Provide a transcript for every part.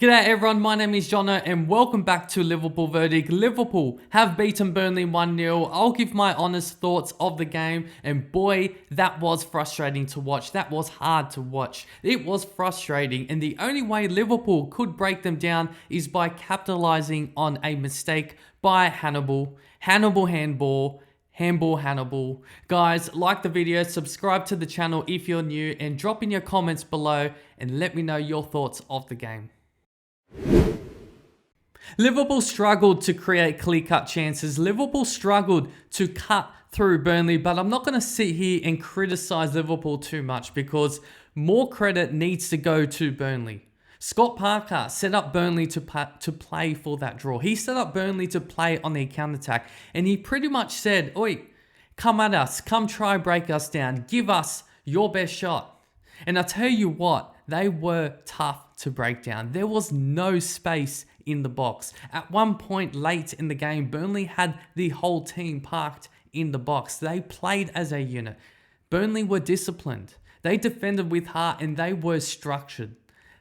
G'day everyone, my name is Jono and welcome back to Liverpool Verdict. Liverpool have beaten Burnley 1-0. I'll give my honest thoughts of the game, and boy, that was frustrating to watch. That was hard to watch. It was frustrating, and the only way Liverpool could break them down is by capitalizing on a mistake by Hannibal. Handball. Guys, like the video, subscribe to the channel if you're new, and drop in your comments below and let me know your thoughts of the game. Liverpool struggled to create clear-cut chances. Liverpool struggled to cut through Burnley, but I'm not going to sit here and criticize Liverpool too much because more credit needs to go to Burnley. Scott Parker set up Burnley to play for that draw. He set up Burnley to play on the counter-attack, and he pretty much said, "Oi, come at us, come try break us down, give us your best shot." And I tell you what, they were tough to break down. There was no space in the box. At one point late in the game, Burnley had the whole team parked in the box. They played as a unit. Burnley were disciplined. They defended with heart and they were structured.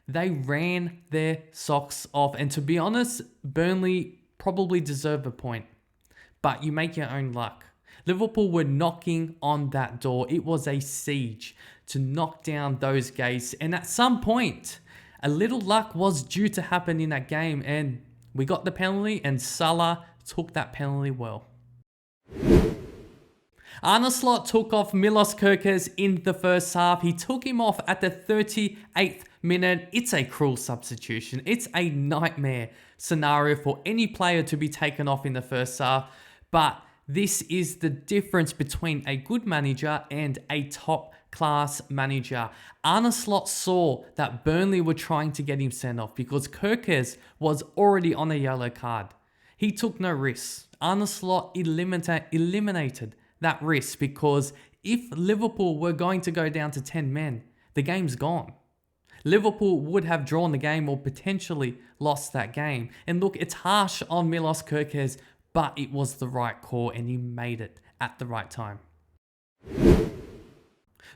They ran their socks off. And to be honest, Burnley probably deserved a point. But you make your own luck. Liverpool were knocking on that door. It was a siege to knock down those gates. And at some point, a little luck was due to happen in that game. And we got the penalty and Salah took that penalty well. Arne Slot took off Milos Kerkez in the first half. He took him off at the 38th minute. It's a cruel substitution. It's a nightmare scenario for any player to be taken off in the first half. But this is the difference between a good manager and a top-class manager. Arne Slot saw that Burnley were trying to get him sent off because Kerkez was already on a yellow card. He took no risks. Arne Slot eliminated that risk because if Liverpool were going to go down to 10 men, the game's gone. Liverpool would have drawn the game or potentially lost that game. And look, it's harsh on Milos Kerkez, but it was the right call and he made it at the right time.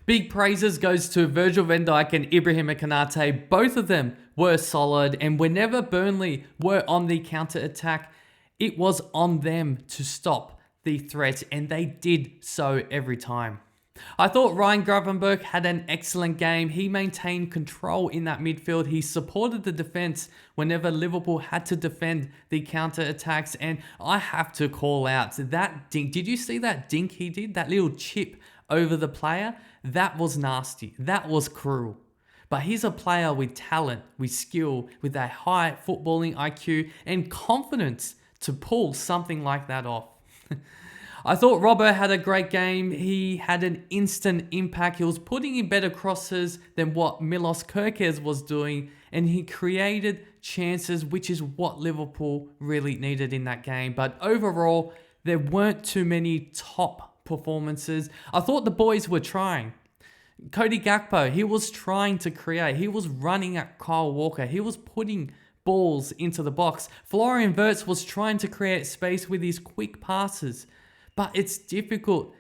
Big praises goes to Virgil van Dijk and Ibrahim Konate. Both of them were solid, and whenever Burnley were on the counter-attack, it was on them to stop the threat, and they did so every time. I thought Ryan Gravenberch had an excellent game. He maintained control in that midfield. He supported the defense whenever Liverpool had to defend the counter-attacks. And I have to call out that dink. Did you see that dink he did? That little chip over the player? That was nasty. That was cruel. But he's a player with talent, with skill, with a high footballing IQ and confidence to pull something like that off. I thought Robbo had a great game. He had an instant impact. He was putting in better crosses than what Milos Kerkez was doing, and he created chances, which is what Liverpool really needed in that game. But overall, there weren't too many top performances. I thought the boys were trying. Cody Gakpo, he was trying to create. He was running at Kyle Walker. He was putting balls into the box. Florian Wirtz was trying to create space with his quick passes. But it's difficult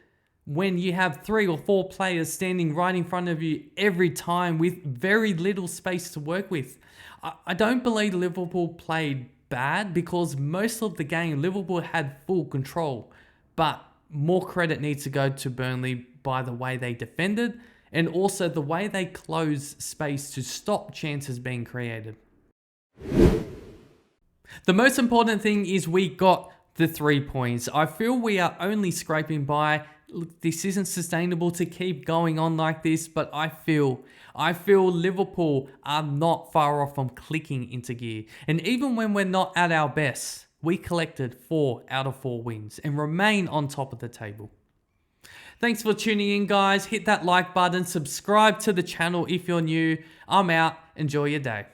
when you have 3 or 4 players standing right in front of you every time with very little space to work with. I don't believe Liverpool played bad because most of the game Liverpool had full control. But more credit needs to go to Burnley by the way they defended and also the way they closed space to stop chances being created. The most important thing is we got the 3 points. I feel we are only scraping by. Look, this isn't sustainable to keep going on like this, but I feel Liverpool are not far off from clicking into gear. And even when we're not at our best, we collected 4 out of 4 wins and remain on top of the table. Thanks for tuning in, guys. Hit that like button, subscribe to the channel if you're new. I'm out. Enjoy your day.